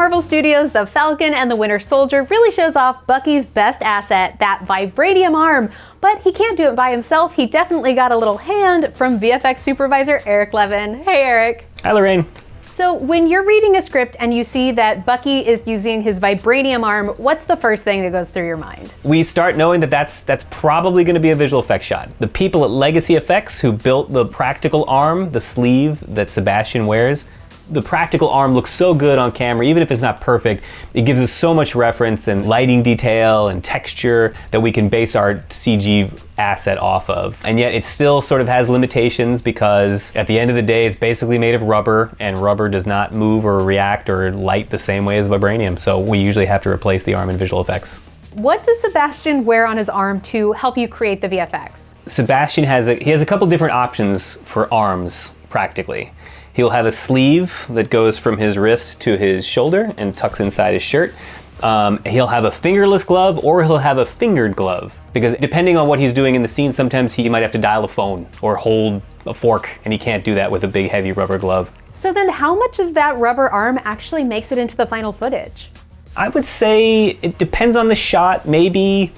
Marvel Studios' The Falcon and the Winter Soldier really shows off Bucky's best asset, that vibranium arm. But he can't do it by himself. He definitely got a little hand from VFX supervisor Eric Levin. Hey, Eric. Hi, Lorraine. So when you're reading a script and you see that Bucky is using his vibranium arm, what's the first thing that goes through your mind? We start knowing that that's probably going to be a visual effects shot. The people at Legacy Effects who built the practical arm, the sleeve that Sebastian wears, the practical arm looks so good on camera, even if it's not perfect. It gives us so much reference and lighting detail and texture that we can base our CG asset off of. And yet it still sort of has limitations because at the end of the day, it's basically made of rubber, and rubber does not move or react or light the same way as vibranium. So we usually have to replace the arm in visual effects. What does Sebastian wear on his arm to help you create the VFX? Sebastian has a couple different options for arms, practically. He'll have a sleeve that goes from his wrist to his shoulder and tucks inside his shirt. He'll have a fingerless glove, or he'll have a fingered glove, because depending on what he's doing in the scene, sometimes he might have to dial a phone or hold a fork, and he can't do that with a big heavy rubber glove. So then how much of that rubber arm actually makes it into the final footage? I would say it depends on the shot, maybe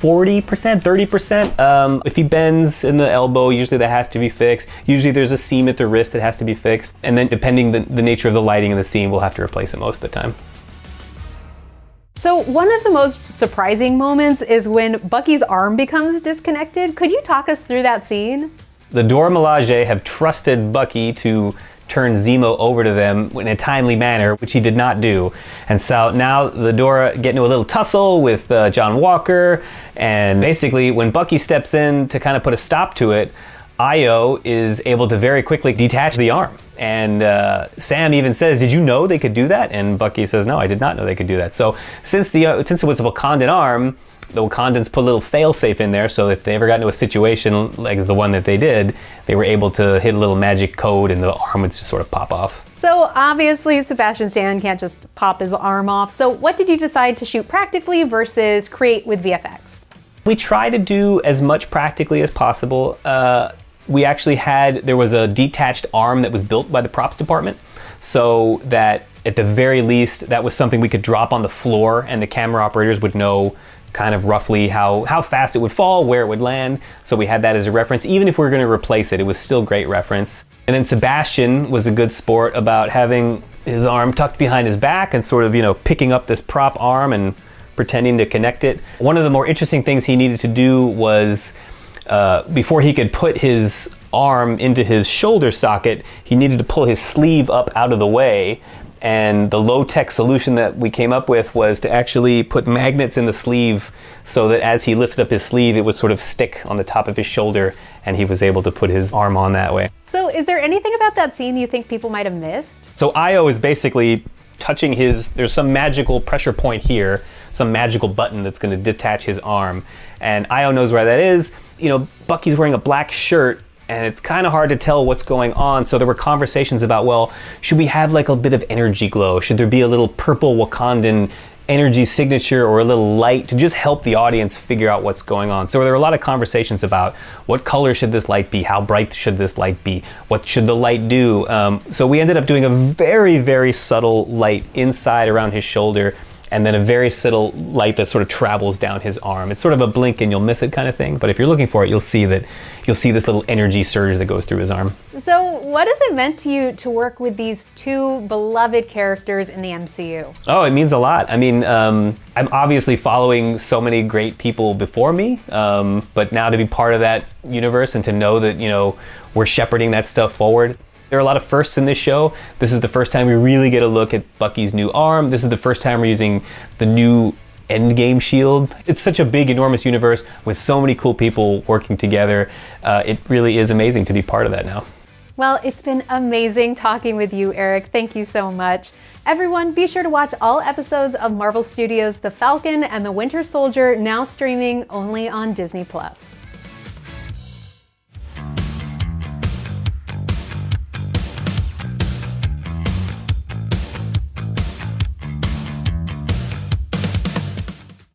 40%, 30%. If he bends in the elbow, usually that has to be fixed. Usually there's a seam at the wrist that has to be fixed. And then depending the nature of the lighting in the scene, we'll have to replace it most of the time. So one of the most surprising moments is when Bucky's arm becomes disconnected. Could you talk us through that scene? The Dora Milaje have trusted Bucky to turn Zemo over to them in a timely manner, which he did not do. And so now the Dora get into a little tussle with John Walker, and basically when Bucky steps in to kind of put a stop to it, Io is able to very quickly detach the arm. And Sam even says, "Did you know they could do that?" And Bucky says, "No, I did not know they could do that." So since it was a Wakandan arm, the Wakandans put a little fail-safe in there, so if they ever got into a situation like the one that they did, they were able to hit a little magic code and the arm would just sort of pop off. So obviously Sebastian Stan can't just pop his arm off. So what did you decide to shoot practically versus create with VFX? We try to do as much practically as possible. There was a detached arm that was built by the props department, so that at the very least, that was something we could drop on the floor and the camera operators would know kind of roughly how fast it would fall, where it would land. So we had that as a reference. Even if we were going to replace it, it was still great reference. And then Sebastian was a good sport about having his arm tucked behind his back and sort of, picking up this prop arm and pretending to connect it. One of the more interesting things he needed to do was, before he could put his arm into his shoulder socket, he needed to pull his sleeve up out of the way. And the low-tech solution that we came up with was to actually put magnets in the sleeve so that as he lifted up his sleeve, it would sort of stick on the top of his shoulder, and he was able to put his arm on that way. So is there anything about that scene you think people might have missed? So Io is basically touching there's some magical pressure point here, some magical button that's going to detach his arm. And Io knows where that is. Bucky's wearing a black shirt, and it's kind of hard to tell what's going on. So there were conversations about, well, should we have like a bit of energy glow? Should there be a little purple Wakandan energy signature or a little light to just help the audience figure out what's going on? So there were a lot of conversations about what color should this light be? How bright should this light be? What should the light do? So we ended up doing a very, very subtle light inside around his shoulder, and then a very subtle light that sort of travels down his arm. It's sort of a blink and you'll miss it kind of thing, but if you're looking for it, you'll see this little energy surge that goes through his arm. So what has it meant to you to work with these two beloved characters in the MCU? Oh, it means a lot. I mean, I'm obviously following so many great people before me, but now to be part of that universe and to know that, we're shepherding that stuff forward. There are a lot of firsts in this show. This is the first time we really get a look at Bucky's new arm. This is the first time we're using the new Endgame shield. It's such a big, enormous universe with so many cool people working together. It really is amazing to be part of that now. Well, it's been amazing talking with you, Eric. Thank you so much. Everyone, be sure to watch all episodes of Marvel Studios' The Falcon and the Winter Soldier, now streaming only on Disney+.